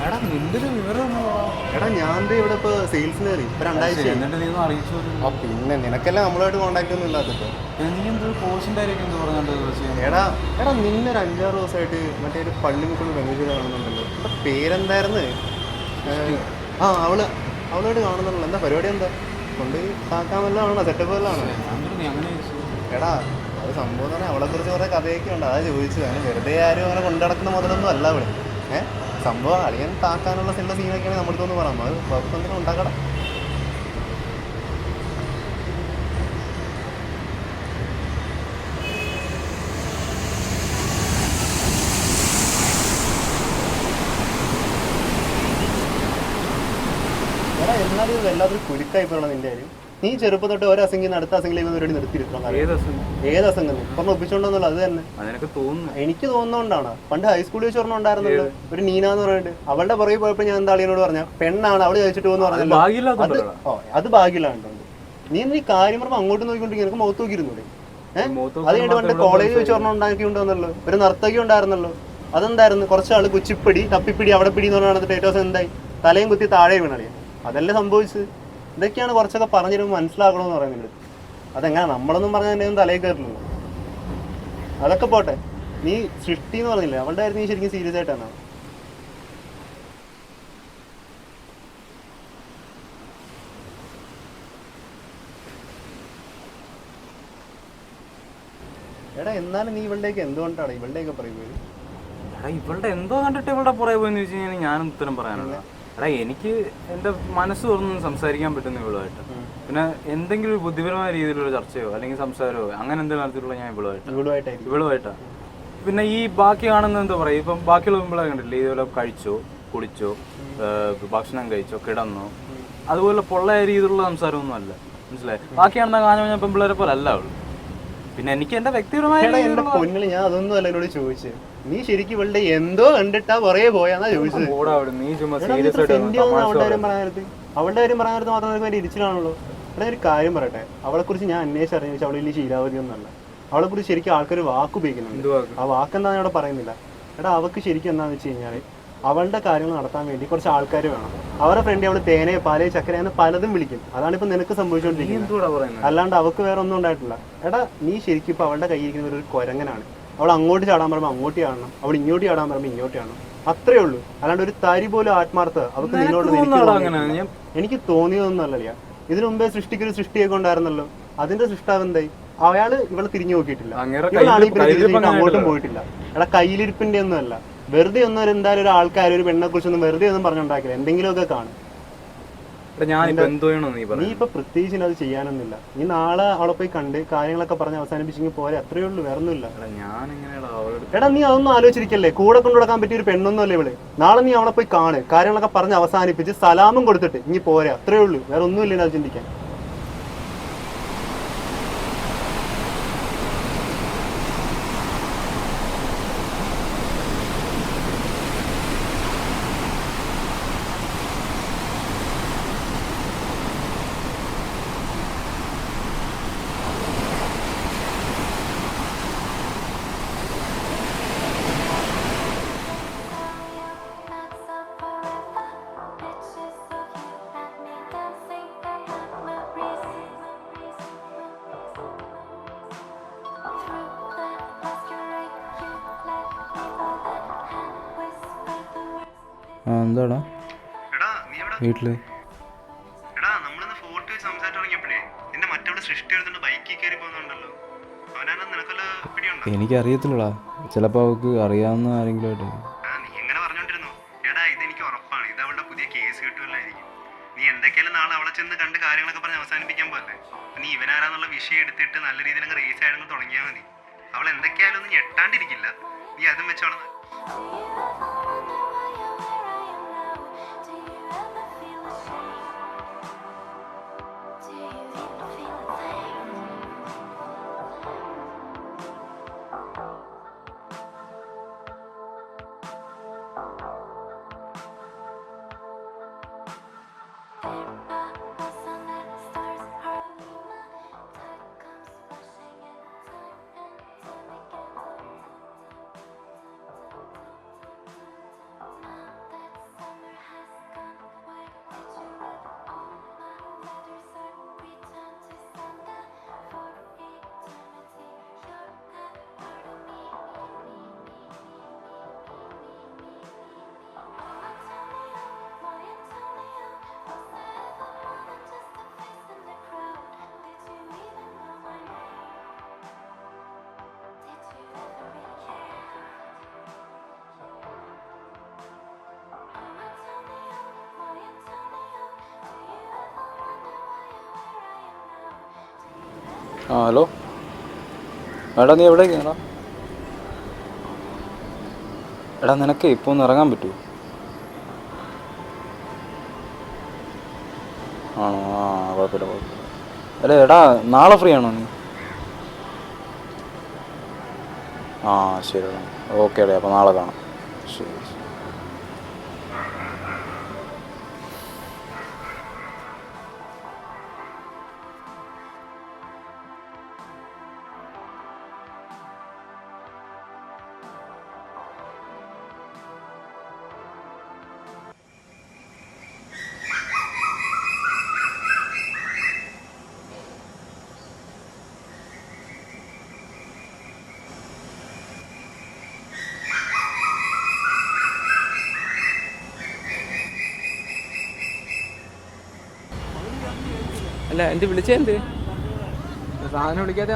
എടാ നിന്റെ ഒരു വിവരം എടാ ഞാൻ ഇവിടെ ഇപ്പോൾ സെയിൽസിന് കയറി ഇപ്പം 2 ആഴ്ച. എന്നിട്ട് നീ ഒന്ന് അറിയിച്ചു. പിന്നെ നിനക്കെല്ലാം നമ്മളുമായിട്ട് കോൺടാക്ട് ഒന്നും ഇല്ലാത്തപ്പോൾ നീ എന്തൊരു കോഴ്സിൻ്റെ കാര്യമൊക്കെ എന്ത് പറഞ്ഞിട്ട് എടാ നിന്നൊരു 5-6 ദിവസമായിട്ട് മറ്റേ ഒരു പള്ളിമുക്കുള്ള പെൺകുട്ടി കാണുന്നുണ്ടല്ലോ. എന്താ പേരെന്തായിരുന്നു? അവളോട് കാണുന്നുണ്ടല്ലോ. എന്താ പരിപാടി? എന്താ കൊണ്ട് കാക്കാൻ വല്ലതാണോ? സെറ്റപ്പ് വല്ലതാണോ? എടാ അത് സംഭവം തന്നെ അവളെക്കുറിച്ച് കുറേ കഥയൊക്കെ ഉണ്ട്. അതാ ചോദിച്ചത്. അങ്ങനെ വെറുതെ ആരും അങ്ങനെ കൊണ്ടു നടക്കുന്ന മുതലൊന്നും അല്ല അവിടെ. സംഭവം അളിയൻ താക്കാനുള്ള ചില സീനൊക്കെയാണ് നമ്മളിതൊന്ന് പറയാം. അത് കുഴപ്പമൊന്നും ഉണ്ടാക്കടാ. എടാ എന്നാലും ഇത് വല്ലാത്തൊരു കുരുക്കായി പോകണം നിന്റെ കാര്യം. നീ ചെറുപ്പം തൊട്ട് ഓരോ അസംഗിൽ നിന്ന് അടുത്ത അസംഗിലേക്ക് പരിപാടി നിർത്തിയിരുത്തണം. ഏത് അസംഗം പറഞ്ഞ ഒപ്പിച്ചോണ്ടെന്നല്ലോ അത് തന്നെ എനിക്ക് തോന്നുന്നോണ്ടാണ്. പണ്ട് ഹൈസ്കൂളിൽ വെച്ച് പറഞ്ഞ ഉണ്ടായിരുന്നല്ലോ ഒരു നീന എന്ന് പറഞ്ഞിട്ട്. അവളുടെ പുറകെ പോയപ്പോൾ ഞാൻ എന്താ അളിയനോട് പറഞ്ഞ പെണ്ണാണ് അവള് ചോദിച്ചിട്ട് പോകുന്ന പറഞ്ഞല്ലോ. അത് ഭാഗ്യമില്ലാണ്ടുണ്ട്. നീ കാര്യം പറയുമ്പോൾ അങ്ങോട്ട് നോക്കിക്കൊണ്ടിരിക്കും. എനിക്ക് മുഖത്ത് നോക്കിയിരുന്നൂടെ? അത് കഴിഞ്ഞിട്ട് പണ്ട് കോളേജ് വെച്ച് പറഞ്ഞ ഉണ്ടാക്കിയിട്ടുണ്ടെന്നല്ലോ. ഒരു നർത്തകി ഉണ്ടായിരുന്നല്ലോ. അതെന്തായിരുന്നു? കുറച്ചാള് കുച്ചിപ്പിടി തപ്പിപ്പിടി അവിടെ പിടി എന്ന് പറഞ്ഞാൽ ഏറ്റവും ദിവസം എന്തായി തലയും കുത്തി താഴെ വീണളിയാ. അതല്ലേ സംഭവിച്ചത്. ഇതൊക്കെയാണ് കുറച്ചൊക്കെ പറഞ്ഞിരുമ്പോൾ മനസ്സിലാക്കണമെന്ന് പറയുന്നത്. അതെങ്ങനെ നമ്മളൊന്നും പറഞ്ഞാൽ എൻ്റെ ഒന്നും തലയിൽ കയറില്ലല്ലോ. അതൊക്കെ പോട്ടെ. നീ സൃഷ്ടി എന്ന് പറഞ്ഞില്ലേ, അവളുടെ കാര്യം നീ ശരിക്കും സീരിയസ് ആയിട്ടാണ്? എടാ എന്നാലും നീ ഇവളുടെയൊക്കെ എന്തുകൊണ്ടാണ് ഇവളുടെയൊക്കെ പറയുന്നത്? ഇവളുടെ എന്തോ കണ്ടിട്ട് ഇവളുടെ പുറകെ പോയെന്ന് വെച്ച് കഴിഞ്ഞാൽ ഞാനും ഉത്തരം പറയാനുള്ള. എടാ എനിക്ക് എൻ്റെ മനസ്സ് തുറന്ന് സംസാരിക്കാൻ പറ്റുന്ന ഇവളുമായിട്ട്. പിന്നെ എന്തെങ്കിലും ഒരു ബുദ്ധിപരമായ രീതിയിലുള്ള ചർച്ചയോ അല്ലെങ്കിൽ സംസാരമോ അങ്ങനെ എന്തെങ്കിലും നടത്തിയിട്ടുള്ള ഞാൻ ഇവളുമായിട്ടാണ്. പിന്നെ ഈ ബാക്കി കാണുന്നത് എന്താ പറയുക, ഇപ്പം ബാക്കിയുള്ള പെമ്പിളെ കണ്ടില്ലേ, ഇതുപോലെ കഴിച്ചോ കുടിച്ചോ ഭക്ഷണം കഴിച്ചോ കിടന്നോ അതുപോലെ പൊള്ളയ രീതിയിലുള്ള സംസാരമൊന്നും അല്ല. മനസ്സിലായി? ബാക്കിയാണെന്ന കാഞ്ഞ പെമ്പിളരെ പോലെ അല്ല അവള്. പിന്നെ എനിക്ക് എന്റെ വ്യക്തിപരമായ പൊന്നില് ഞാൻ അതൊന്നും അല്ല എന്നോട് ചോദിച്ചത്. നീ ശരിക്കും ഇവളുടെ എന്തോ കണ്ടിട്ടാ പുറകെ പോയാന്നാ ചോദിച്ചത്. അവളുടെ കാര്യം പറയാൻ നേരത്ത് മാത്രം നിനക്ക് ഇരിച്ചിലാണല്ലോ. ഇവിടെ ഒരു കാര്യം പറയട്ടെ, അവളെ കുറിച്ച് ഞാൻ അന്വേഷിച്ചറിഞ്ഞു വെച്ചാൽ അവൾ വലിയ ശീലാവതി ഒന്നല്ല. അവളെ കുറിച്ച് ശരിക്കും ആൾക്കാർ വാക്ക് ഉപയോഗിക്കുന്നുണ്ട്. ആ വാക്കെന്താന്ന് അവിടെ പറയുന്നില്ല. എടാ അവൾക്ക് ശരിക്കും എന്താണെന്ന് വെച്ച് കഴിഞ്ഞാൽ അവളുടെ കാര്യങ്ങൾ നടത്താൻ വേണ്ടി കുറച്ച് ആൾക്കാർ വേണം. അവരുടെ ഫ്രണ്ട് അവള് തേനെ പാലേ ചക്കര എന്ന് പലതും വിളിക്കും. അതാണ് ഇപ്പൊ നിനക്ക് സംഭവിച്ചുകൊണ്ടിരിക്കുന്നത്. അല്ലാണ്ട് അവൾക്ക് വേറെ ഒന്നും ഉണ്ടായിട്ടില്ല. എടാ നീ ശരിക്കും ഇപ്പൊ അവളുടെ കയ്യിരിക്കുന്ന ഒരു കുരങ്ങനാണ്. അവൾ അങ്ങോട്ട് ചാടാൻ പറയുമ്പോൾ അങ്ങോട്ട് ചാടണം, അവൾ ഇങ്ങോട്ട് ചാടാൻ പറയുമ്പോൾ ഇങ്ങോട്ട് ചാടണം. അത്രേ ഉള്ളൂ. അല്ലാണ്ട് ഒരു തരി പോലും ആത്മാർത്ഥ അവൾക്ക് നിന്നോട് എനിക്ക് തോന്നിയതൊന്നും അല്ലല്ല. ഇതിനു മുമ്പേ സൃഷ്ടിക്കൊരു സൃഷ്ടിയൊക്കെ ഉണ്ടായിരുന്നല്ലോ. അതിന്റെ സൃഷ്ടാവ് എന്തായി? അയാള് ഇവളെ തിരിഞ്ഞു നോക്കിയിട്ടില്ല. അങ്ങോട്ടും പോയിട്ടില്ല. എടാ കയ്യിലിരിപ്പിന്റെ ഒന്നും അല്ല. വെറുതെ ഒന്നും എന്തായാലും ഒരു ആൾക്കാർ ഒരു പെണ്ണെ കുറിച്ചൊന്നും വെറുതെ ഒന്നും പറഞ്ഞുണ്ടാക്കില്ല. എന്തെങ്കിലുമൊക്കെ കാണും. നീ ഇപ്പൊ പ്രത്യേകിച്ച് അത് ചെയ്യാനൊന്നുമില്ല. നീ നാളെ അവളെ പോയി കണ്ട് കാര്യങ്ങളൊക്കെ പറഞ്ഞ് അവസാനിപ്പിച്ചെങ്കിൽ പോരെ. അത്രേ ഉള്ളൂ, വേറെ ഒന്നുമില്ല. എടാ നീ അതൊന്നും ആലോചിച്ചിരിക്കല്ലേ. കൂടെ കൊണ്ടു കൊടുക്കാൻ പറ്റിയ ഒരു പെണ്ണൊന്നും അല്ലേ ഇവള്. നാളെ നീ അവളെ പോയി കാണ്, കാര്യങ്ങളൊക്കെ പറഞ്ഞ് അവസാനിപ്പിച്ച് സലാമും കൊടുത്തിട്ട് ഇനി പോരെ. അത്രേ ഉള്ളൂ, വേറെ ഒന്നുമില്ല അത് ചിന്തിക്കാൻ. എന്താടാ വീട്ടില്? എനിക്കറിയത്തില്ലടാ, ചിലപ്പോൾ അവൾക്ക് അറിയാവുന്ന ആരെങ്കിലും ആയിട്ട്. നീ എന്തൊക്കെയാലും നാളെ അവളെ ചെന്ന് കണ്ട് കാര്യങ്ങളൊക്കെ പറഞ്ഞ് അവസാനിപ്പിക്കാൻ പോലെ. നീ ഇവനാരാന്നുള്ള വിഷയം എടുത്തിട്ട് നല്ല രീതിയിൽ അങ്ങ് റേസ് ആയിരുന്നു തുടങ്ങിയാൽ മതി. അവൾ എന്തൊക്കെയായാലും ഒന്നും ഞെട്ടാണ്ടിരിക്കില്ല. നീ അതും വെച്ചോളാം. ആ ഹലോ, എടാ നീ എവിടേക്കാ? എടാ നിനക്ക് ഇപ്പോൾ ഒന്ന് ഇറങ്ങാൻ പറ്റുമോ? ആണോ? ആ കുഴപ്പമില്ല കുഴപ്പമില്ല. അല്ലേ എടാ നാളെ ഫ്രീ ആണോ നീ? ആ ശരി എടാ, ഓക്കെ എടേ, അപ്പോൾ നാളെ കാണാം. ശരി. അല്ല എന്ത് വിളിച്ചെന്ത് സാധനം വിളിക്കാതെ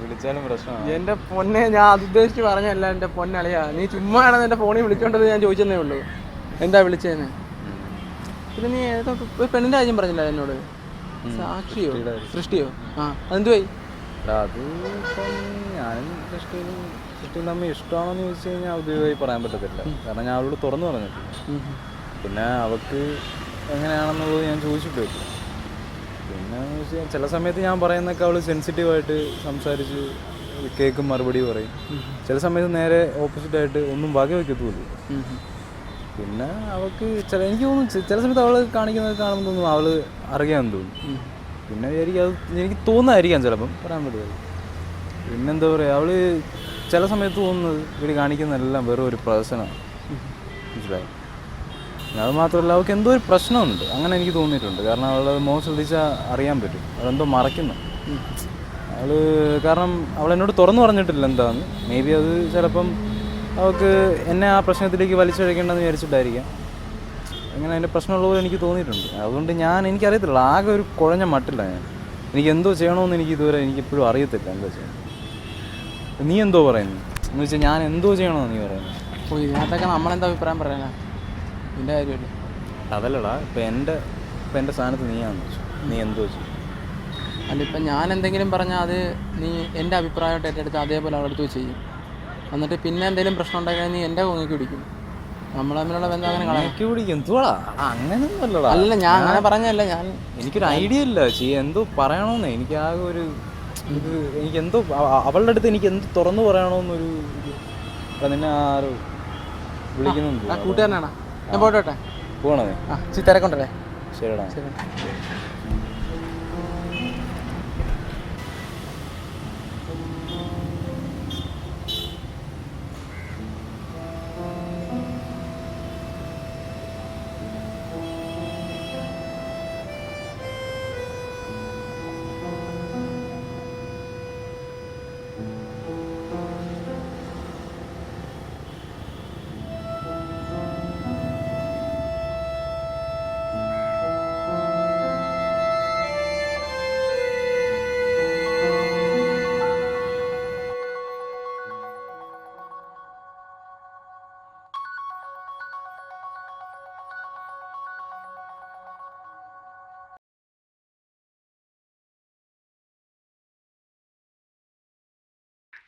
വിളിച്ചാലും പ്രശ്നമാണ്. എൻ്റെ പൊന്നെ, ഞാൻ അത് ഉദ്ദേശിച്ച് പറഞ്ഞല്ല എൻ്റെ പൊന്നളിയാ. നീ ചുമ്മാ ആണെന്ന് എൻ്റെ ഫോണിൽ വിളിച്ചോണ്ടത് ഞാൻ ചോദിച്ചതേ ഉള്ളൂ എന്താ വിളിച്ചതെന്ന്. പിന്നെ നീ ഏതോ പെണ്ണിൻ്റെ കാര്യം പറഞ്ഞില്ല എന്നോട്? സാക്ഷിയോ സൃഷ്ടിയോ? ആ അതെന്തു പോയി? അത് ഇപ്പം ഞാനും സൃഷ്ടിയും തമ്മിൽ ഇഷ്ടമാണെന്ന് ചോദിച്ചു കഴിഞ്ഞാൽ ഔദ്യോഗികമായി പറയാൻ പറ്റത്തില്ല. കാരണം ഞാൻ അവളോട് തുറന്നു പറഞ്ഞിട്ടില്ല. പിന്നെ അവൾക്ക് എങ്ങനെയാണെന്നുള്ളത് ഞാൻ ചോദിച്ചിട്ടില്ല. പിന്നെ ചില സമയത്ത് ഞാൻ പറയുന്നൊക്കെ അവൾ സെൻസിറ്റീവായിട്ട് സംസാരിച്ച് കേൾക്കും, മറുപടി പറയും. ചില സമയത്ത് നേരെ ഓപ്പോസിറ്റായിട്ട് ഒന്നും വക വയ്ക്കത്തുമില്ല. പിന്നെ അവൾക്ക് എനിക്ക് തോന്നുന്നു ചില സമയത്ത് അവൾ കാണിക്കുന്നത് കാണുമ്പോൾ തോന്നും അവൾ അറിയാമെന്ന് തോന്നും. പിന്നെ വിചാരിക്കും അത് എനിക്ക് തോന്നായിരിക്കാം, ചിലപ്പം പറയാൻ പറ്റില്ല. പിന്നെന്താ പറയുക, അവൾ ചില സമയത്ത് തോന്നുന്നത് ഇവിടെ കാണിക്കുന്നതെല്ലാം വെറും ഒരു പ്രദർശനമാണ്. മനസ്സിലായി? അത് മാത്രമല്ല അവൾക്ക് എന്തോ ഒരു പ്രശ്നമുണ്ട്, അങ്ങനെ എനിക്ക് തോന്നിയിട്ടുണ്ട്. കാരണം അവളത് മോൻ ശ്രദ്ധിച്ചാൽ അറിയാൻ പറ്റും, അവളെന്തോ മറക്കുന്നു അവൾ. കാരണം അവൾ എന്നോട് തുറന്നു പറഞ്ഞിട്ടില്ല എന്താന്ന്. മേ ബി അത് ചിലപ്പം അവൾക്ക് എന്നെ ആ പ്രശ്നത്തിലേക്ക് വലിച്ചഴക്കേണ്ടെന്ന് വിചാരിച്ചിട്ടായിരിക്കാം. അങ്ങനെ അതിൻ്റെ പ്രശ്നമുള്ളപോലെ എനിക്ക് തോന്നിയിട്ടുണ്ട്. അതുകൊണ്ട് എനിക്കറിയത്തില്ല, ആകെ ഒരു കുഴഞ്ഞ മട്ടില്ല ഞാൻ. എനിക്ക് എന്തോ ചെയ്യണമെന്ന് എനിക്കിപ്പോഴും അറിയത്തില്ല എന്താ ചെയ്യണം. നീ എന്തോ പറയുന്നു എന്ന് വെച്ചാൽ ഞാൻ എന്തോ ചെയ്യണമെന്ന് നീ പറയുന്നു? ഓ ഇതിനകത്തൊക്കെ നമ്മളെന്താ അഭിപ്രായം പറയാനാ? നിൻ്റെ കാര്യമല്ലേ. അതല്ലടാ, ഇപ്പം എൻ്റെ സ്ഥാനത്ത് നീയാണെന്ന് വെച്ചു, നീ എന്തോ ചെയ്യും? അല്ല ഇപ്പം ഞാൻ എന്തെങ്കിലും പറഞ്ഞാൽ അത് നീ എൻ്റെ അഭിപ്രായമായിട്ട് ഏറ്റെടുത്ത് അതേപോലെ അവളെടുത്ത് ചെയ്യും. എന്നിട്ട് പിന്നെ എന്തെങ്കിലും പ്രശ്നം ഉണ്ടാക്കിയാൽ നീ എൻ്റെ കൊങ്ങയ്ക്ക് പിടിക്കും. നമ്മൾ തമ്മിലുള്ള ബന്ധം അങ്ങനെ കണക്ക് പിടിക്കും. എന്തുവാടാ അങ്ങനെയൊന്നും അല്ലടാ. അല്ല ഞാൻ അങ്ങനെ പറഞ്ഞല്ല, എനിക്കൊരു ഐഡിയ ഇല്ല എന്തോ പറയണമെന്ന്. എനിക്കാകെ ഒരു ഇത്, എനിക്കെന്തോ അവളുടെ അടുത്ത് എനിക്ക് എന്ത് തുറന്നു പറയണമെന്നൊരു നിന്നെ ആരോ വിളിക്കുന്നുണ്ട്. കൂട്ടുകാരനാണോ? ഞാൻ പോട്ടെ. പോകണേ? തിരക്കുണ്ടല്ലേ? ശരിടാ. ശരി.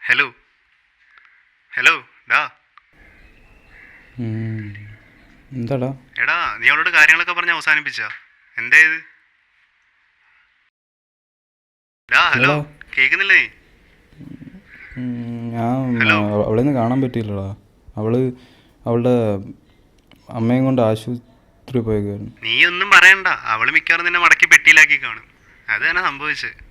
ഹലോ ഹലോ ഡാ. എന്താടാ? എടാ നീ അവളോട് കാര്യങ്ങളൊക്കെ പറഞ്ഞ് അവസാനിപ്പിച്ചാ? എന്താ ഇത്? ഡാ ഹലോ, കേൾക്കുന്നില്ലേ? ഞാൻ അവളെന്ന് കാണാൻ പറ്റിയില്ലടാ. അവളുടെ അമ്മയും കൊണ്ട് ആശുപത്രി പോയേക്കായിരുന്നു. നീ ഒന്നും പറയണ്ട, അവള് മിക്കവാറും നിന്നെ മടക്കി പെട്ടിയിലാക്കി കാണും. അത് തന്നെ സംഭവിച്ചത്.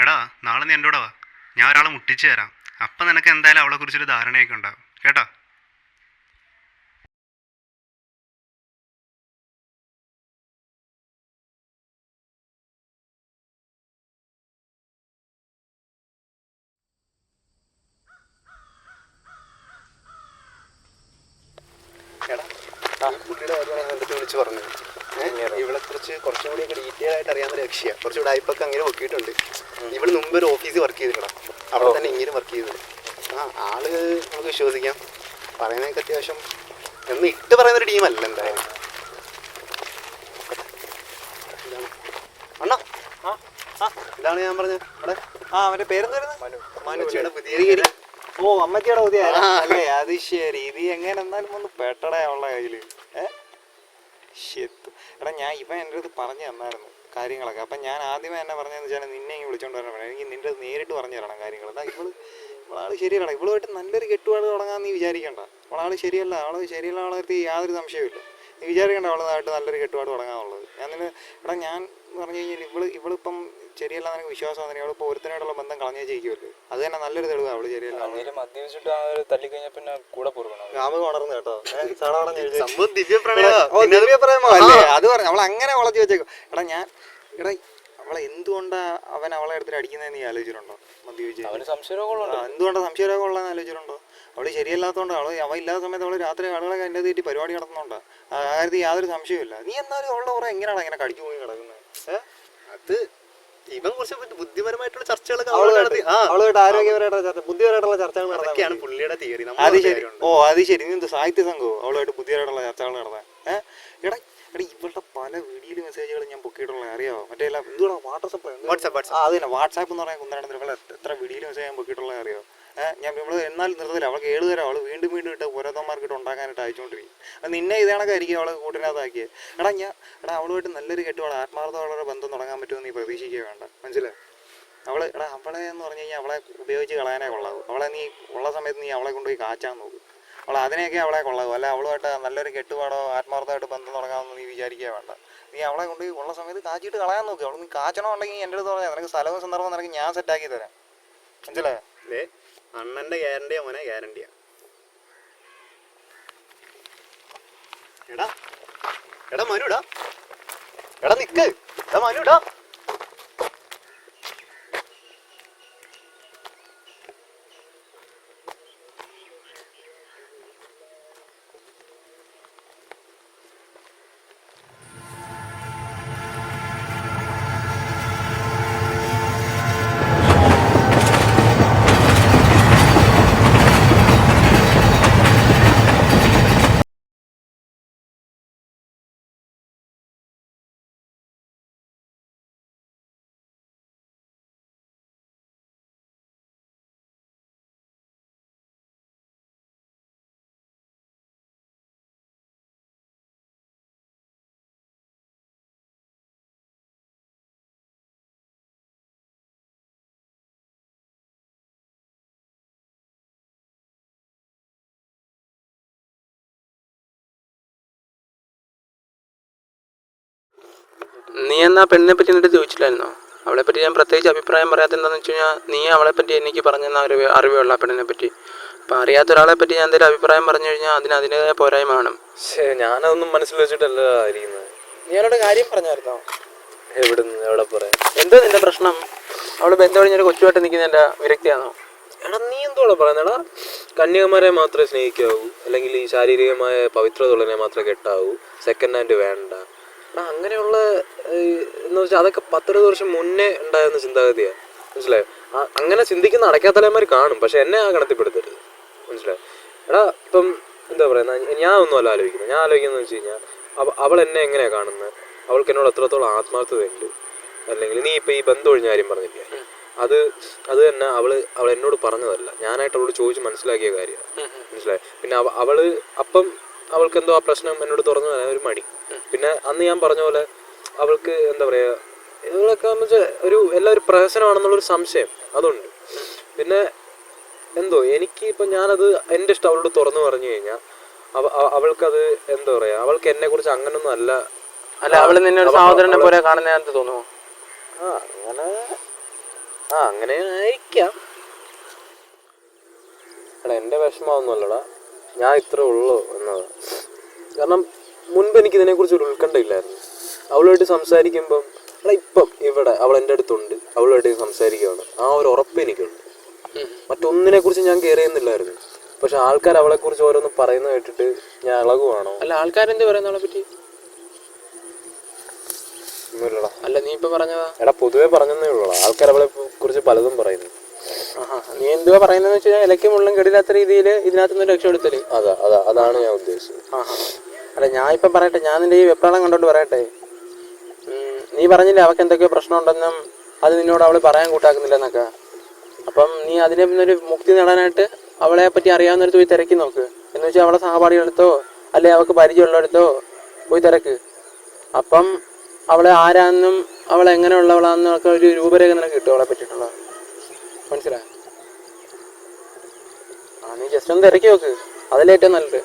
എടാ നാളെ നീ എൻ്റെ കൂടെ വാ, ഞാൻ ഒരാളെ മുട്ടിച്ചു തരാം. അപ്പം നിനക്ക് എന്തായാലും അവളെ കുറിച്ചൊരു ധാരണയൊക്കെ ഉണ്ടാവും കേട്ടോ. പുള്ളിയുടെ കാര്യമാണ് എൻ്റെ വിളിച്ച് പറഞ്ഞത്. ഇവളെ കുറിച്ച് കുറച്ചും കൂടിയൊക്കെ ഡീറ്റെയിൽ ആയിട്ട് അറിയാവുന്ന രക്ഷയാണ്. കുറച്ചുകൂടെ ടൈപ്പൊക്കെ അങ്ങനെ നോക്കിയിട്ടുണ്ട്. ഇവള് മുമ്പ് ഒരു ഓഫീസിൽ വർക്ക് ചെയ്തിട്ടാ, അവിടെ തന്നെ ഇങ്ങനെ വർക്ക് ചെയ്തത്. ആള് നമുക്ക് വിശ്വസിക്കാം. പറയുന്നതൊക്കെ അത്യാവശ്യം എന്ന് ഇട്ട് പറയുന്നൊരു ടീമല്ല എന്തായാലും. അണ്ണാ അതാണ് ഞാൻ പറഞ്ഞത്. അവന്റെ പേരെന്തായിരുന്നു? മനു. ഓ അമ്മച്ചിയുടെ പുതിയ അല്ലേ? അത് ശരി. ഇത് എങ്ങനെ എന്നാലും ഒന്ന് പെട്ടടേ ഉള്ള കയ്യില്. എടാ ഇവൻ എൻ്റെ അടുത്ത് പറഞ്ഞു തന്നായിരുന്നു കാര്യങ്ങളൊക്കെ. അപ്പം ഞാൻ ആദ്യമേ എന്നെ പറഞ്ഞതെന്ന് വെച്ചാൽ നിന്നെ ഇങ്ങനെ വിളിച്ചോണ്ട് വരണം, എനിക്ക് നിന്റെ നേരിട്ട് പറഞ്ഞു തരണം കാര്യങ്ങൾ. എന്താ ഇവളാള് ശരിയല്ല, ഇവളുമായിട്ട് നല്ലൊരു കെട്ടുപാട് തുടങ്ങാമെന്ന് നീ വിചാരിക്കണ്ട. അവളാള് ശരിയല്ല, അവളെ യാതൊരു സംശയമില്ല. നീ വിചാരിക്കണ്ട അവളായിട്ട് നല്ലൊരു കെട്ടുപാട് തുടങ്ങാന്നുള്ളത്. ഞാൻ പറഞ്ഞു കഴിഞ്ഞാൽ ഇവളിപ്പം ശരിയല്ല നിനക്ക് വിശ്വാസം തന്നെ. അവളിപ്പോൾ ഒരുത്തനായിട്ടുള്ള ബന്ധം കളഞ്ഞു വെച്ചിരിക്കുമല്ലോ. അത് തന്നെ നല്ലൊരു തെളിവ്. അവള് ശരിയല്ല. തല്ലിക്കഴിഞ്ഞാൽ പിന്നെ കൂടെ പൊറുക്കണം. രാമ ഉണർന്നു കേട്ടോ. അത് പറഞ്ഞു അവൾ അങ്ങനെ വളച്ചു വെച്ചേക്കും. അവളെ എന്തുകൊണ്ടാ അവൻ അവളെ എടുത്തിട്ട് അടിക്കുന്നതെന്ന് നീ ആലോചിച്ചിട്ടുണ്ടോ? മദ്യപിച്ച് എന്തുകൊണ്ടാ സംശയരോഗം ഉള്ളതെന്ന് ആലോചിച്ചിട്ടുണ്ടോ? അവള് ശരിയല്ലാത്തതുകൊണ്ട് അവ ഇല്ലാത്ത സമയത്ത് അവള് രാത്രി ആളുകളൊക്കെ എൻ്റെ തീറ്റി പരിപാടി നടത്തുന്നുണ്ടോ? ആ കാര്യത്തിൽ യാതൊരു സംശയമില്ല. നീ എന്നാലും അവളുടെ പുറം എങ്ങനെയാണ് അങ്ങനെ കടിച്ചു പോയി കിടക്കുന്നത്? അത് ഇവൻ കുറച്ച് ബുദ്ധിപരമായിട്ടുള്ള ചർച്ചകളൊക്കെ അവളുമായിട്ട് ആരോഗ്യപരമായിട്ടുള്ള ചർച്ച, ബുദ്ധിപരമായിട്ടുള്ള ചർച്ചകൾ നടക്കുകയാണ് പുള്ളിയുടെ തിയറി. അത് ശരി. അത് ശരി. നീ എന്ത് സാഹിത്യ സംഘവും അവളുമായിട്ട് ബുദ്ധിപരമായിട്ടുള്ള ചർച്ചകൾ നടത്താൻ? എടാ ഇവളുടെ പല വീഡിയോ മെസ്സേജുകൾ ഞാൻ പൊക്കിയിട്ടുള്ള അറിയാമോ? മറ്റേ എന്തുകൂടെ വാട്സാപ്പ് അത് തന്നെ വാട്സാപ്പ് എന്ന് പറയാൻ കുന്നേടത്തിൽ ഇവളെ എത്ര വീഡിയോ മെസ്സേജ് ഞാൻ പൊക്കിയിട്ടുള്ള അറിയാമോ? നമ്മൾ എന്നാലും നിർത്തത്തില്ല. അവൾക്ക് 7 തരം അവൾ വീണ്ടും ഇട്ട് ഓരോരുത്തന്മാർക്കിട്ട് ഉണ്ടാക്കാനായിട്ട് അയച്ചുകൊണ്ടിരിക്കും. അത് നിന്നെ ഇതേണക്കായിരിക്കും അവളെ കൂട്ടിനകത്താക്കിയത്. അവളുമായിട്ട് നല്ലൊരു കെട്ടുപാട് ആത്മാർത്ഥമുള്ളൊരു ബന്ധം തുടങ്ങാൻ പറ്റുമെന്ന് നീ പ്രതീക്ഷിക്കുക വേണ്ട. മനസ്സിലായി? അവളെ എന്ന് പറഞ്ഞു കഴിഞ്ഞാൽ അവളെ ഉപയോഗിച്ച് കളയാനേ കൊള്ളാവൂ. അവളെ നീ ഉള്ള സമയത്ത് നീ അവളെ കൊണ്ടുപോയി കാച്ചാൻ നോക്കും. അതിനെയൊക്കെ അവളെ കൊള്ളാവൂ. അല്ല അവളുമായിട്ട് നല്ലൊരു കെട്ടുപാടോ ആത്മാർത്ഥമായിട്ട് ബന്ധം തുടങ്ങാമെന്ന് നീ വിചാരിക്കുക വേണ്ട. നീ അവളെ കൊണ്ട് ഉള്ള സമയത്ത് കാച്ചിട്ട് കളയാൻ നോക്കുക. അവൾ നീ കാച്ചണമെന്നുണ്ടെങ്കിൽ എൻ്റെ അടുത്ത് പറഞ്ഞാൽ നിനക്ക് സ്ഥലവും സന്ദർഭം നിനക്ക് ഞാൻ സെറ്റാക്കി തരാം. മനസ്സിലായേ? അണ്ണന്റെ ഗ്യാരണ്ടിയാ മോനെ, ഗ്യാരണ്ടിയാ. എടാ മനുടാ, നിക്ക്. മനുടാ നീ എന്നാ പെണ്ണിനെ പറ്റി എന്നിട്ട് ചോദിച്ചില്ലായിരുന്നോ? അവളെ പറ്റി ഞാൻ പ്രത്യേകിച്ച് അഭിപ്രായം പറയാത്ത എന്താണെന്ന് വെച്ച് കഴിഞ്ഞാൽ നീ അവളെ പറ്റി എനിക്ക് പറഞ്ഞെന്ന ഒരു അറിവുള്ള പെണ്ണിനെ പറ്റി. അപ്പം അറിയാത്ത ഒരാളെ പറ്റി ഞാൻ എന്തെങ്കിലും അഭിപ്രായം പറഞ്ഞു കഴിഞ്ഞാൽ അതിൻ്റെതായ പോരായ്മ കാണും. ഞാനതൊന്നും മനസ്സിൽ വെച്ചിട്ടല്ല ഇരിക്കുന്നത്. നീ അവളോട് കാര്യം പറഞ്ഞായിരുന്നോ? എവിടെ പറയാം? എന്തോ നിന്റെ പ്രശ്നം? അവള് ബന്ധം കഴിഞ്ഞൊരു കൊച്ചുമായിട്ട് നിൽക്കുന്നതിൻ്റെ വിരക്തിയാണോ? നീ എന്തോടെ പറയുന്നടാ? കന്യാകുമാരെ മാത്രമേ സ്നേഹിക്കാവൂ, അല്ലെങ്കിൽ ഈ ശാരീരികമായ പവിത്രതുള്ളനെ മാത്രമേ കെട്ടാവൂ, സെക്കൻഡ് ഹാൻഡ് വേണ്ട. അങ്ങനെയുള്ള എന്ന് വെച്ചാൽ അതൊക്കെ 10-20 വർഷം മുന്നേ ഉണ്ടായിരുന്ന ചിന്താഗതിയാണ്. മനസ്സിലായോ? അങ്ങനെ ചിന്തിക്കുന്ന അടയ്ക്കാത്തലന്മാർ കാണും, പക്ഷെ എന്നെ ആ ഗണത്തിൽപ്പെടുത്തരുത്. മനസ്സിലായോ? ഇപ്പം എന്താ പറയുക, ഞാൻ ഒന്നും അല്ല ആലോചിക്കുന്നത്. ഞാൻ ആലോചിക്കുന്നത് വെച്ച് കഴിഞ്ഞാൽ അവൾ എന്നെ എങ്ങനെയാണ് കാണുന്നത്, അവൾക്ക് എന്നോട് എത്രത്തോളം ആത്മാർത്ഥതയുണ്ട്. അല്ലെങ്കിൽ നീ ഇപ്പം ഈ ബന്ധം ഒഴിഞ്ഞ കാര്യം പറഞ്ഞില്ലേ, അത് തന്നെ അവൾ എന്നോട് പറഞ്ഞതല്ല, ഞാനായിട്ട് അവളോട് ചോദിച്ച് മനസ്സിലാക്കിയ കാര്യമാണ്. മനസ്സിലായോ? പിന്നെ അപ്പം അവൾക്ക് എന്തോ ആ പ്രശ്നം എന്നോട് തുറന്നു തരാൻ ഒരു മടി. പിന്നെ അന്ന് ഞാൻ പറഞ്ഞ പോലെ അവൾക്ക് എന്താ പറയുക, ഇവളൊക്കെ എല്ലാവരും പ്രഹസനമാണെന്നുള്ളൊരു സംശയം അതുണ്ട്. പിന്നെ എന്തോ എനിക്ക് ഇപ്പം ഞാനത് എൻ്റെ ഇഷ്ടം അവളോട് തുറന്നു പറഞ്ഞു കഴിഞ്ഞാൽ അവൾക്കത് എന്താ പറയുക, അവൾക്ക് എന്നെ കുറിച്ച് അങ്ങനൊന്നും അല്ല. അവള് നിന്നെ ഒരു സഹോദരനെ പോലെ കാണുന്നതിനകത്ത് തോന്നുമോ? അങ്ങനെ ആയിരിക്കാം. എൻ്റെ വിഷമമൊന്നുമല്ലടാ, ഞാൻ ഇത്രേ ഉള്ളൂ എന്നതാണ്. കാരണം മുൻപ് എനിക്ക് ഇതിനെക്കുറിച്ച് ഒരു ഉത്കണ്ഠയില്ലായിരുന്നു. അവളുമായിട്ട് സംസാരിക്കുമ്പം ഇപ്പം ഇവിടെ അവൾ എൻ്റെ അടുത്തുണ്ട്, അവളുമായിട്ട് സംസാരിക്കുകയാണ്, ആ ഒരു ഉറപ്പ് എനിക്കുണ്ട്. മറ്റൊന്നിനെ കുറിച്ച് ഞാൻ കെയർ ചെയ്യുന്നില്ലായിരുന്നു. പക്ഷെ ആൾക്കാർ അവളെക്കുറിച്ച് ഓരോന്ന് പറയുന്നത് കേട്ടിട്ട് ഞാൻ ഇളകുവാണോ? ആൾക്കാരെന്ത് പറയുന്ന അവളെ പറ്റി? ഒന്നുമില്ലടാ. നീ ഇപ്പൊ പറഞ്ഞതാ? പൊതുവെ പറഞ്ഞതേ ഉള്ളൂടാ. ആൾക്കാർ അവളെ കുറിച്ച് പലതും പറയുന്നു. നീ എന്തുവാ പറയുന്നതെന്ന് വെച്ച് കഴിഞ്ഞാൽ ഇലക്കും മുള്ളും കെടില്ലാത്ത രീതിയിൽ ഇതിനകത്തുനിന്ന് രക്ഷപ്പെടുത്തല്. അതാണ് ഞാൻ ഉദ്ദേശിച്ചത്. ഞാൻ ഇപ്പം പറയട്ടെ, ഞാൻ നിന്റെ ഈ വെപ്രാളം കണ്ടോണ്ട് പറയട്ടെ. നീ പറഞ്ഞില്ലേ അവൾക്ക് എന്തൊക്കെയോ പ്രശ്നം ഉണ്ടെന്നും അത് നിന്നോട് അവൾ പറയാൻ കൂട്ടാക്കുന്നില്ലെന്നൊക്കെ. അപ്പം നീ അതിനെ നിന്നൊരു മുക്തി നേടാനായിട്ട് അവളെ പറ്റി അറിയാവുന്നൊരു പോയി തിരക്കി നോക്ക്. എന്ന് വെച്ചാൽ അവളെ സഹപാഠികളെടുത്തോ അല്ലെ അവൾക്ക് പരിചയമുള്ളവരെടുത്തോ പോയി തിരക്ക്. അപ്പം അവളെ ആരാന്നും അവളെ എങ്ങനെയുള്ളവളാന്നൊക്കെ ഒരു രൂപരേഖ നിനക്ക് കിട്ടും അവളെ പറ്റിയിട്ടുള്ള. മനസ്സിലായോ? നീ ജസ്റ്റ് ഒന്ന് തിരക്കി നോക്ക്, അതല്ലേ ഏറ്റവും നല്ലത്.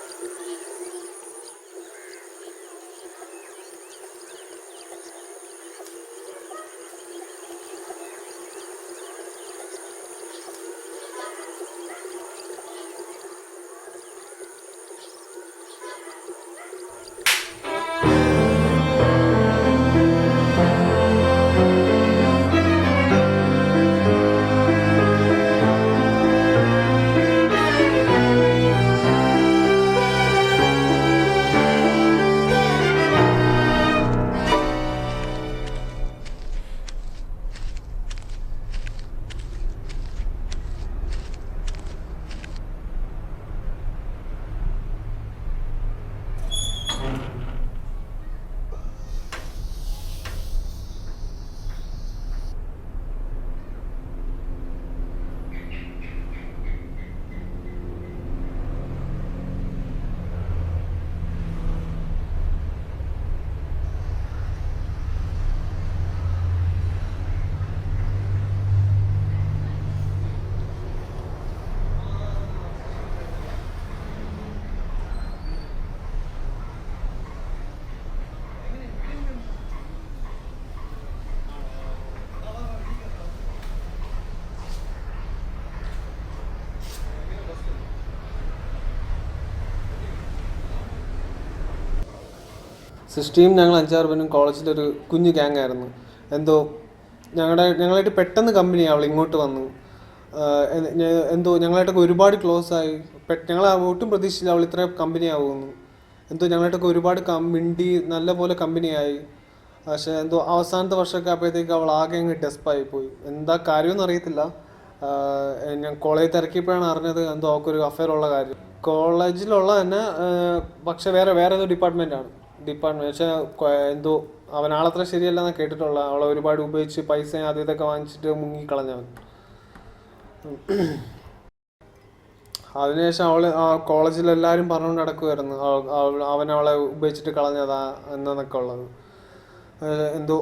സൃഷ്ടിയും ഞങ്ങൾ 5-6 പേരും കോളേജിലൊരു കുഞ്ഞു ഗ്യാങ് ആയിരുന്നു. എന്തോ ഞങ്ങളായിട്ട് പെട്ടെന്ന് കമ്പനിയായി അവൾ ഇങ്ങോട്ട് വന്നു. എന്തോ ഞങ്ങളായിട്ടൊക്കെ ഒരുപാട് ക്ലോസ് ആയി. ഞങ്ങൾ ഒട്ടും പ്രതീക്ഷിച്ചില്ല അവൾ ഇത്രയും കമ്പനി ആവുമെന്ന്. എന്തോ ഞങ്ങളായിട്ടൊക്കെ ഒരുപാട് മിണ്ടി നല്ല പോലെ കമ്പനിയായി. പക്ഷേ എന്തോ അവസാനത്തെ വർഷമൊക്കെ ആയപ്പോഴത്തേക്ക് അവൾ ആകെ അങ്ങ് ഡെസ്പായി പോയി. എന്താ കാര്യമൊന്നും അറിയത്തില്ല. ഞാൻ കോളേജിൽ തിരക്കിയപ്പോഴാണ് അറിഞ്ഞത് എന്തോ അവൾക്കൊരു അഫെയർ ഉള്ള കാര്യം. കോളേജിലുള്ള തന്നെ, പക്ഷെ വേറെ ഏതോ ഡിപ്പാർട്ട്മെൻറ്റാണ്. പക്ഷേ എന്തോ അവനാളത്ര ശരിയല്ലെന്നാണ് കേട്ടിട്ടുള്ളത്. അവളെ ഒരുപാട് ഉപയോഗിച്ച് പൈസ അത് ഇതൊക്കെ വാങ്ങിച്ചിട്ട് മുങ്ങിക്കളഞ്ഞവൻ. അതിനുശേഷം ആ കോളേജിലെല്ലാവരും പറഞ്ഞുകൊണ്ട് നടക്കുമായിരുന്നു അവൻ അവളെ ഉപയോഗിച്ചിട്ട് കളഞ്ഞതാ എന്നൊക്കെ ഉള്ളത്. എന്തോ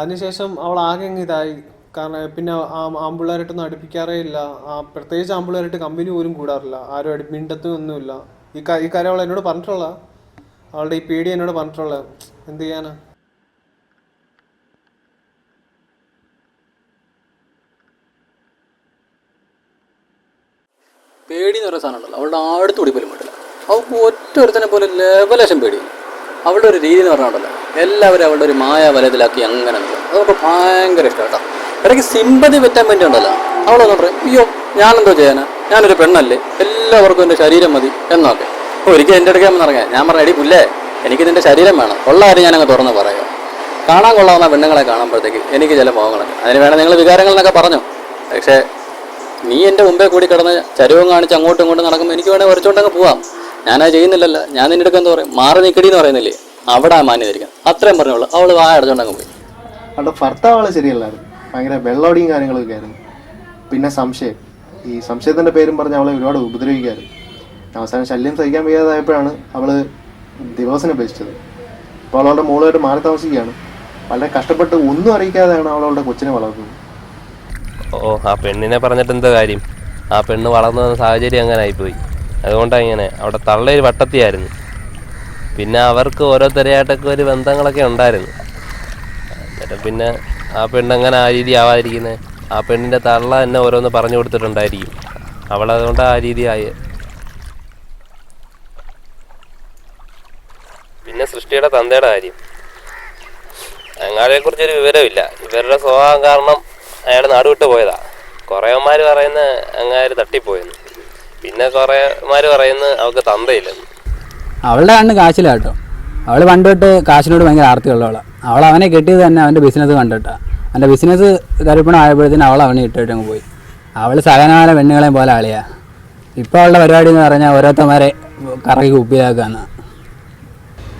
അതിനുശേഷം അവൾ ആകെ അങ്ങ് ഇതായി. കാരണം പിന്നെ ആമ്പിള്ളേരായിട്ടൊന്നും അടുപ്പിക്കാറേ ഇല്ല. പ്രത്യേകിച്ച് ആമ്പിള്ളേരായിട്ട് കമ്പനി പോലും കൂടാറില്ല. ആരും മിണ്ടത്തും ഒന്നുമില്ല. ഈ കാര്യം അവൾ എന്നോട് പറഞ്ഞിട്ടുള്ള, അവളുടെ ഈ പേടി എന്നോട് പറഞ്ഞിട്ടുള്ള. എന്ത് ചെയ്യാനാ? പേടി എന്ന് പറയുന്ന സാധനം ഉണ്ടല്ലോ, അവളുടെ അടുത്ത് കൂടി പോലും പറ്റില്ല. അവൾക്ക് ഒറ്റ ഒരുത്തനെ പോലെ ലെവലേശം പേടി. അവളുടെ ഒരു രീതി എന്ന് പറഞ്ഞാൽ എല്ലാവരും അവളുടെ ഒരു മായ വലയത്തിലാക്കി അങ്ങനെ നിൽക്കും. അതൊക്കെ ഭയങ്കര ഇഷ്ടമാണ് കേട്ടോ. ഇടയ്ക്ക് സിമ്പതി പറ്റാൻ വേണ്ടി ഉണ്ടല്ലോ, അവളൊന്നും പറയും, അയ്യോ ഞാനെന്തോ ചെയ്യാനാ, ഞാനൊരു പെണ്ണല്ലേ, എല്ലാവർക്കും എൻ്റെ ശരീരം മതി എന്നൊക്കെ. ഒരിക്കൽ എൻ്റെ അടുക്കാൻ വന്നിറങ്ങാൻ ഞാൻ പറഞ്ഞ, എടി പുല്ലേ, എനിക്ക് നിൻ്റെ ശരീരം വേണം, ഉള്ള കാര്യം ഞാനങ്ങ് തുറന്ന് പറയുക. കാണാൻ കൊള്ളാവുന്ന പെണ്ണുങ്ങളെ കാണുമ്പോഴത്തേക്ക് എനിക്ക് ചില മോഹങ്ങളൊക്കെ, അതിന് വേണം നിങ്ങൾ വികാരങ്ങൾ എന്നൊക്കെ പറഞ്ഞു. പക്ഷേ നീ എൻ്റെ മുമ്പേ കൂടി കിടന്ന് ചരുവം കാണിച്ച് അങ്ങോട്ടും ഇങ്ങോട്ടും നടക്കുമ്പോൾ എനിക്ക് വേണേൽ ഉരച്ചോണ്ടങ്ങ് പോവാം. ഞാനത് ചെയ്യുന്നില്ലല്ലോ. ഞാൻ നിൻ്റെ അടുത്ത് എന്താ പറയും, മാറി നിൽക്കടി എന്ന് പറയുന്നില്ലേ, അവിടെ മാന്യതിരിക്കാം. അത്രയും പറഞ്ഞോളൂ. അവൾ വായ അടച്ചോണ്ടങ്ങ് പോയി. അവളുടെ ഭർത്താവ് ശരിയല്ലായിരുന്നു, ഭയങ്കര വെള്ളോടിയും കാര്യങ്ങളൊക്കെ ആയിരുന്നു. പിന്നെ ഈ സംശയത്തിൻ്റെ പേരും പറഞ്ഞ് അവളെ ഒരുപാട് ഉപദ്രവിക്കാറ്. അവസാനം ശല്യം സഹിക്കാൻ വയ്യാതായപ്പോഴാണ് അവൾ ദിവസനെ ഉപേക്ഷിച്ചത്. അപ്പോൾ അവളുടെ മോളുമായിട്ട് മാറി താമസിക്കുകയാണ്. വളരെ കഷ്ടപ്പെട്ട് ഒന്നും അറിയിക്കാതെയാണ് അവളുടെ കൊച്ചിനെ വളർത്തുന്നത്. ആ പെണ്ണിനെ പറഞ്ഞിട്ട് എന്താ കാര്യം? ആ പെണ്ണ് വളർന്നു വന്ന സാഹചര്യം അങ്ങനെ ആയിപ്പോയി. അതുകൊണ്ടാണ് ഇങ്ങനെ. അവിടെ തള്ളയൊരു വട്ടത്തിയായിരുന്നു. പിന്നെ അവർക്ക് ഓരോരുത്തരെയായിട്ടൊക്കെ ഒരു ബന്ധങ്ങളൊക്കെ ഉണ്ടായിരുന്നു. എന്നിട്ട് പിന്നെ ആ പെണ്ണെങ്ങനെ ആ രീതി ആവാതിരിക്കുന്നത്? ആ പെണ്ണിൻ്റെ തള്ള എന്നെ ഓരോന്ന് പറഞ്ഞു കൊടുത്തിട്ടുണ്ടായിരിക്കും. അവളതുകൊണ്ട് ആ രീതി ആയി. പിന്നെ സൃഷ്ടിയുടെ തന്തയുടെ കാര്യം, അങ്ങാടിയെക്കുറിച്ചൊരു വിവരമില്ല. ഇവരുടെ സ്വഭാവം കാരണം അയാൾ നാടുവിട്ട് പോയതാ. കുറേമാർ പറയുന്ന അങ്ങാര് തട്ടിപ്പോയെന്ന്, പിന്നെ കുറേമാർ പറയുന്ന അവൾക്ക് തന്തയില്ലെന്ന്. അവളുടെ കണ്ണ് കാശിലാട്ടോ. അവൾ പണ്ട് തൊട്ട് കാശിനോട് ഭയങ്കര ആർത്തിയുള്ളവളാണ്. അവൾ അവനെ കെട്ടിയത് തന്നെ അവൻ്റെ ബിസിനസ് കണ്ടിട്ടാ. അവൻ്റെ ബിസിനസ് കരുപ്പണം ആയപ്പോഴത്തേനും അവൾ അവനെ ഇട്ടിട്ടങ്ങ് പോയി. അവൾ സകലമാന പെണ്ണുങ്ങളെയും പോലെ ആളിയാ. ഇപ്പോൾ അവളുടെ പരിപാടി എന്ന് പറഞ്ഞാൽ ഓരോരുത്തന്മാരെ കറക്കി കുപ്പിയിലാക്കാന്ന്.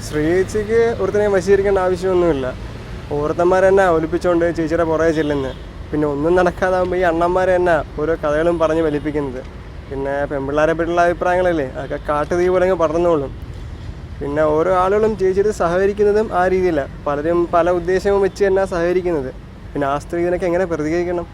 ശ്രീചിക്ക് ഒരുത്തനെ വശീകരിക്കേണ്ട ആവശ്യമൊന്നുമില്ല. ഓരോരുത്തന്മാർ തന്നെ ഒലിപ്പിച്ചുകൊണ്ട് ചേച്ചിയുടെ പുറകെ ചെല്ലുന്നത്. പിന്നെ ഒന്നും നടക്കാതാകുമ്പോൾ ഈ അണ്ണന്മാർ തന്നെ ഓരോ കഥകളും പറഞ്ഞ് വലിപ്പിക്കുന്നത്. പിന്നെ പെൺപിള്ളേരെ പറ്റിയുള്ള അഭിപ്രായങ്ങളല്ലേ, അതൊക്കെ കാട്ടുതീ പോലെ അങ്ങ് പടർന്നോളും. പിന്നെ ഓരോ ആളുകളും ചേച്ചിയുടെ സഹകരിക്കുന്നതും ആ രീതിയിലാണ്. പലരും പല ഉദ്ദേശവും വെച്ച് തന്നെ സഹകരിക്കുന്നത്. പിന്നെ ആ സ്ത്രീ ഇതിനൊക്കെ എങ്ങനെ പ്രതികരിക്കണം?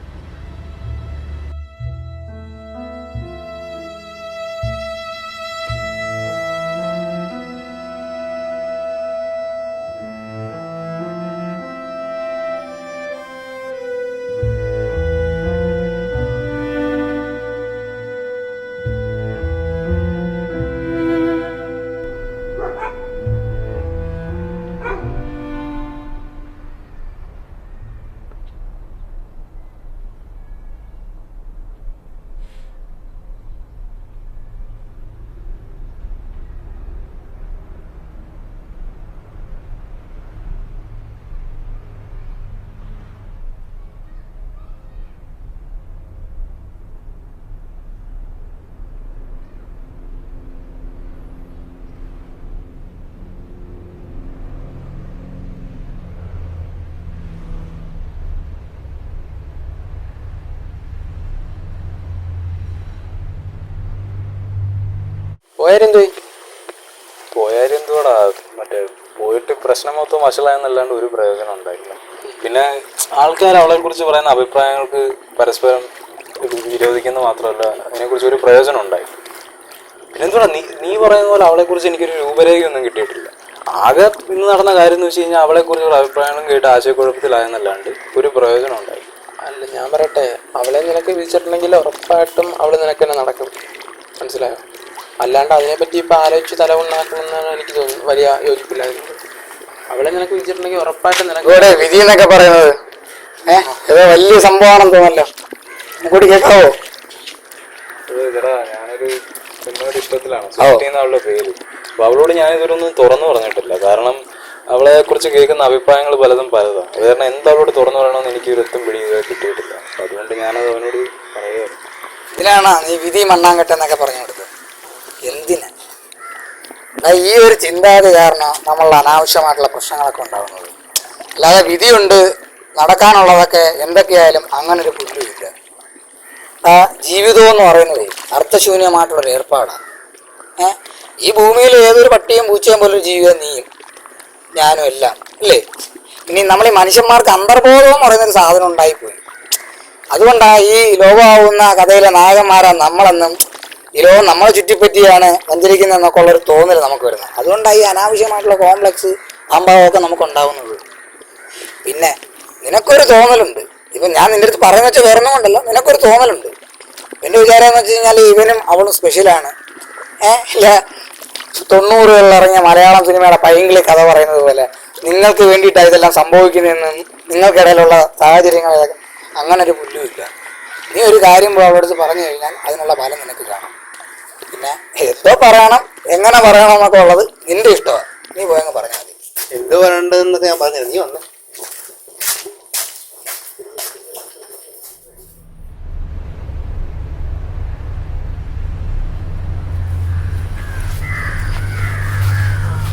പോയാലെന്തുവാടാ, മറ്റേ പോയിട്ട് പ്രശ്നം മൊത്തം വഷളായെന്നല്ലാണ്ട് ഒരു പ്രയോജനം ഉണ്ടായില്ല. പിന്നെ ആൾക്കാർ അവളെ കുറിച്ച് പറയുന്ന അഭിപ്രായങ്ങൾക്ക് പരസ്പരം വിരോധിക്കുന്നത് മാത്രമല്ല, അതിനെക്കുറിച്ച് ഒരു പ്രയോജനം ഉണ്ടായി. പിന്നെന്തുവാ നീ പറയുന്ന പോലെ അവളെക്കുറിച്ച് എനിക്കൊരു രൂപരേഖയൊന്നും കിട്ടിയിട്ടില്ല. ആകെ ഇന്ന് നടന്ന കാര്യം എന്ന് വെച്ച് കഴിഞ്ഞാൽ അവളെക്കുറിച്ചുള്ള അഭിപ്രായങ്ങളും കേട്ട് ആശയക്കുഴപ്പത്തിലായെന്നല്ലാണ്ട് ഒരു പ്രയോജനം ഉണ്ടായി. അല്ല, ഞാൻ പറയട്ടെ, അവളെ നിനക്ക് വിധിച്ചിട്ടുണ്ടെങ്കിൽ ഉറപ്പായിട്ടും അവൾ നിനക്ക് തന്നെ നടക്കും. മനസ്സിലായോ? അല്ലാണ്ട് അതിനെപ്പറ്റി ഇപ്പം ആലോചിച്ച് തല ഉണ്ടാക്കുമെന്നാണ് എനിക്ക് തോന്നുന്നു. വലിയ യോജിപ്പില്ലായിരുന്നു. അവളെ നിനക്ക് വിധിച്ചിട്ടുണ്ടെങ്കിൽ ഉറപ്പായിട്ടും നിനക്ക് വിധി എന്നൊക്കെ പറയുന്നത് ഏതോ വലിയ സംഭവമാണെന്ന് തോന്നല്ലോ. കൂടി കേൾക്കാവോ? ഞാനൊരു പെണ്ണോട് ഇഷ്ടത്തിലാണ്, സൃഷ്ടിന്ന അവളുടെ പേര്. അപ്പൊ അവളോട് ഞാനിതൊരൊന്നും തുറന്നു പറഞ്ഞിട്ടില്ല. കാരണം അവളെ കുറിച്ച് കേൾക്കുന്ന അഭിപ്രായങ്ങൾ പലതും പലതാണ്. അത് കാരണം എന്തവളോട് തുറന്നു പറയണമെന്ന് എനിക്ക് ഒരൊത്തും പിടി കിട്ടിയിട്ടില്ല. അതുകൊണ്ട് ഞാനത് അവനോട് പറയുക. ഇതിനാണ് നീ വിധി മണ്ണാങ്കട്ടെന്നൊക്കെ പറഞ്ഞു കൊടുത്തത്? എന്തിന്? ഈ ഒരു ചിന്താഗതി കാരണം നമ്മളുടെ അനാവശ്യമായിട്ടുള്ള പ്രശ്നങ്ങളൊക്കെ ഉണ്ടാകുന്നത്. അല്ലാതെ വിധിയുണ്ട്, നടക്കാനുള്ളതൊക്കെ എന്തൊക്കെയായാലും അങ്ങനൊരു പുല്ലുമില്ല. ജീവിതം എന്ന് പറയുന്നത് അർത്ഥശൂന്യമായിട്ടുള്ളൊരു ഏർപ്പാടാണ്. ഈ ഭൂമിയിൽ ഏതൊരു പട്ടിയും പൂച്ചയും പോലൊരു ജീവിതം നീയും ഞാനും എല്ലാം അല്ലേ? ഇനി നമ്മൾ ഈ മനുഷ്യന്മാർക്ക് അന്തർബോധം എന്ന് പറയുന്നൊരു സാധനം ഉണ്ടായിപ്പോയി. അതുകൊണ്ടാണ് ഈ ലോകമാവുന്ന കഥയിലെ നായകന്മാരാണ് നമ്മളെന്നും ഈ ലോകം നമ്മളെ ചുറ്റിപ്പറ്റിയാണ് സഞ്ചരിക്കുന്നതെന്നൊക്കെ ഉള്ളൊരു തോന്നൽ നമുക്ക് വരുന്നത്. അതുകൊണ്ടാണ് ഈ അനാവശ്യമായിട്ടുള്ള കോംപ്ലക്സ് അഭാവമൊക്കെ നമുക്കുണ്ടാവുന്നത്. പിന്നെ നിനക്കൊരു തോന്നലുണ്ട്. ഇപ്പം ഞാൻ നിൻ്റെ അടുത്ത് പറയുന്ന വെച്ചാൽ വേറെ കൊണ്ടല്ല, നിനക്കൊരു തോന്നലുണ്ട്. എൻ്റെ വിചാരം എന്ന് വെച്ച് കഴിഞ്ഞാൽ ഇവനും അവളും സ്പെഷ്യലാണ്. ഇല്ല 90കളിൽ ഇറങ്ങിയ മലയാളം സിനിമയുടെ പൈങ്കിളി കഥ പറയുന്നത് പോലെ നിങ്ങൾക്ക് വേണ്ടിയിട്ടാണ് ഇതെല്ലാം സംഭവിക്കുന്നതെന്നും നിങ്ങൾക്കിടയിലുള്ള സാഹചര്യങ്ങൾ അങ്ങനെ ഒരു പുല്ലുമില്ല. നീ ഒരു കാര്യം അവളടുത്ത് പറഞ്ഞു കഴിഞ്ഞാൽ അതിനുള്ള ഫലം നിനക്ക് കാണാം. പിന്നെ എന്തോ പറയണം, എങ്ങനെ പറയണം എന്നൊക്കെ ഉള്ളത് നിന്റെ ഇഷ്ടമാണ്. നീ പോയങ്ങ് പറഞ്ഞാൽ മതി. എന്ത് പറയണ്ടെന്നൊക്കെ ഞാൻ പറഞ്ഞത്. നീ വന്നു.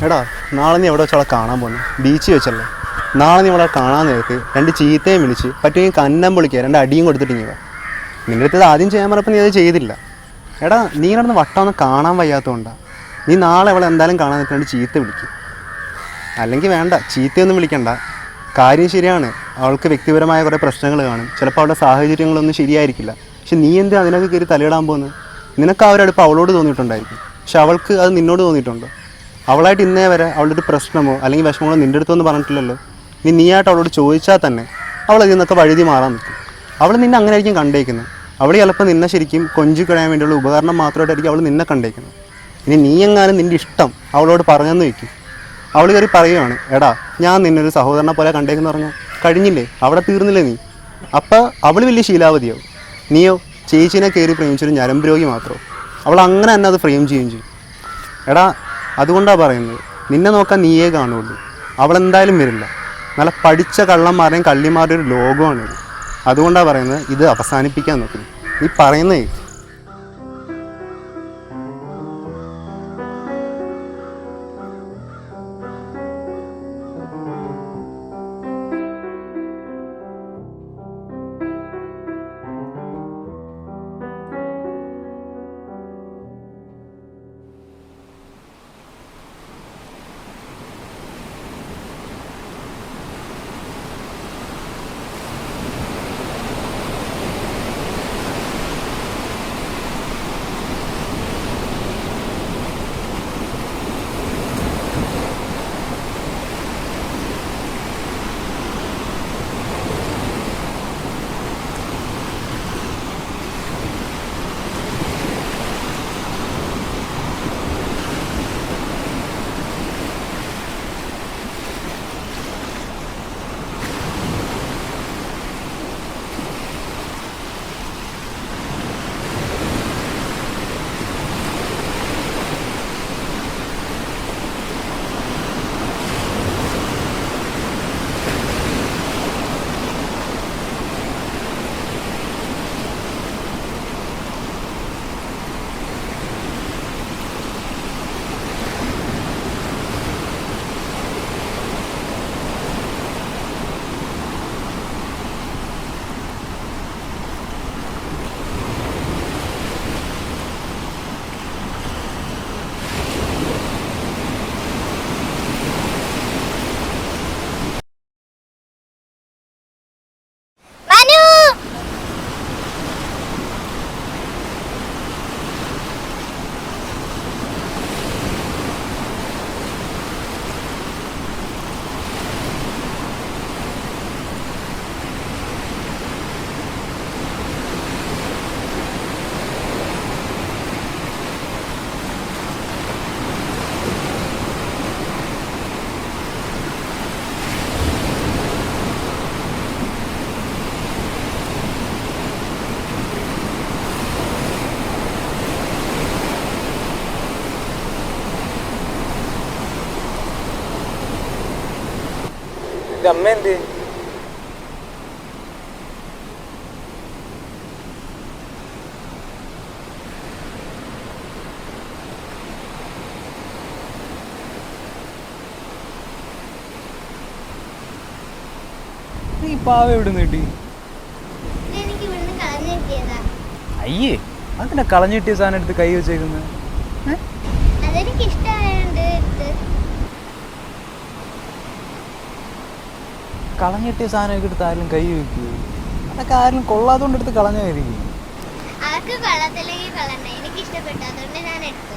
എടാ, നാളെ നീ എവിടെ വെച്ചവളെ കാണാൻ പോകുന്നു? ബീച്ചിൽ വെച്ചല്ലേ. നാളെ നീ അവളെ കാണാൻ നേരത്ത് 2 ചീത്തയും വിളിച്ച് പറ്റുമെങ്കിൽ കന്നം പൊളിക്കുക, 2 അടിയും കൊടുത്തിട്ടിങ്ങനെ. നിൻ്റെ അടുത്ത് ആദ്യം ചെയ്യാൻ പറഞ്ഞപ്പോൾ നീ അത് ചെയ്തില്ല. എടാ, നീ നടന്ന് വട്ടമൊന്നും കാണാൻ വയ്യാത്തതുകൊണ്ടാണ്. നീ നാളെ അവളെ എന്തായാലും കാണാൻ നിൽക്കാണ്ട് ചീത്ത വിളിക്കും. അല്ലെങ്കിൽ വേണ്ട, ചീത്തയൊന്നും വിളിക്കണ്ട. കാര്യം ശരിയാണ്, അവൾക്ക് വ്യക്തിപരമായ കുറേ പ്രശ്നങ്ങൾ കാണും. ചിലപ്പോൾ അവളുടെ സാഹചര്യങ്ങളൊന്നും ശരിയായിരിക്കില്ല. പക്ഷെ നീ എന്ത് അതിനൊക്കെ കയറി തലയിടാൻ പോകുന്നത്? നിനക്ക് അവരടുപ്പ് അവളോട് തോന്നിയിട്ടുണ്ടായിരിക്കും, പക്ഷെ അവൾക്ക് അത് നിന്നോട് തോന്നിയിട്ടുണ്ടോ? അവളായിട്ട് ഇന്നേ വരെ അവളുടെ ഒരു പ്രശ്നമോ അല്ലെങ്കിൽ വിഷമങ്ങളോ നിൻ്റെ അടുത്തൊന്നും പറഞ്ഞിട്ടില്ലല്ലോ. നീയായിട്ട് അവളോട് ചോദിച്ചാൽ തന്നെ അവൾ അതിൽ നിന്നൊക്കെ വഴുതി മാറാൻ നിൽക്കും. അവൾ നിന്നെ അങ്ങനെ ആയിരിക്കും കണ്ടേക്കുന്നത്. അവൾ ചിലപ്പോൾ നിന്നെ ശരിക്കും കൊഞ്ചി കഴിയാൻ വേണ്ടിയുള്ള ഉപകരണം മാത്രമായിട്ടായിരിക്കും അവൾ നിന്നെ കണ്ടേക്കുന്നത്. ഇനി നീ എങ്ങാനും നിൻ്റെ ഇഷ്ടം അവളോട് പറഞ്ഞെന്ന് വയ്ക്കും. അവൾ കയറി പറയുകയാണ്, എടാ ഞാൻ നിന്നൊരു സഹോദരനെ പോലെ കണ്ടേക്കെന്ന് പറഞ്ഞാൽ കഴിഞ്ഞില്ലേ, അവിടെ തീർന്നില്ലേ നീ? അപ്പോൾ അവൾ വലിയ ശീലാവതിയാവും. നീയോ ചേച്ചീനെ കയറി പ്രേമിച്ചൊരു ഞരമ്പ് രോഗി മാത്രമോ? അവൾ അങ്ങനെ തന്നെ അത് ഫ്രെയിം ചെയ്യുകയും ചെയ്യും. എടാ, അതുകൊണ്ടാണ് പറയുന്നത്, നിന്നെ നോക്കാൻ നീയേ കാണുള്ളൂ. അവളെന്തായാലും വരില്ല. നല്ല പഠിച്ച കള്ളന്മാരുടെയും കള്ളിമാരുടെയും ഒരു ലോകമാണിത്. അതുകൊണ്ടാണ് പറയുന്നത്, ഇത് അവസാനിപ്പിക്കാൻ നോക്കുന്നത്. നീ പറയുന്നേ നിന്റെ അമ്മ എന്ത്? നീ പാവ എവിടെ നിന്ന് കിട്ടി? അയ്യേ, അതിനെ കളഞ്ഞു കിട്ടിയ സാധനം എടുത്ത് കൈ വെച്ചേക്കുന്നത്. കളഞ്ഞിട്ടിയ സാധനമൊക്കെ എടുത്ത് ആരും കൈ വെക്കൂ? അതൊക്കെ ആരും കൊള്ളാത്തോണ്ട് എടുത്ത് കളഞ്ഞായിരിക്കും. ആർക്ക് കൊള്ളത്തില്ലെങ്കിൽ കളഞ്ഞ, എനിക്ക് ഇഷ്ടപ്പെട്ടു, അതുകൊണ്ട് ഞാൻ എടുത്തു.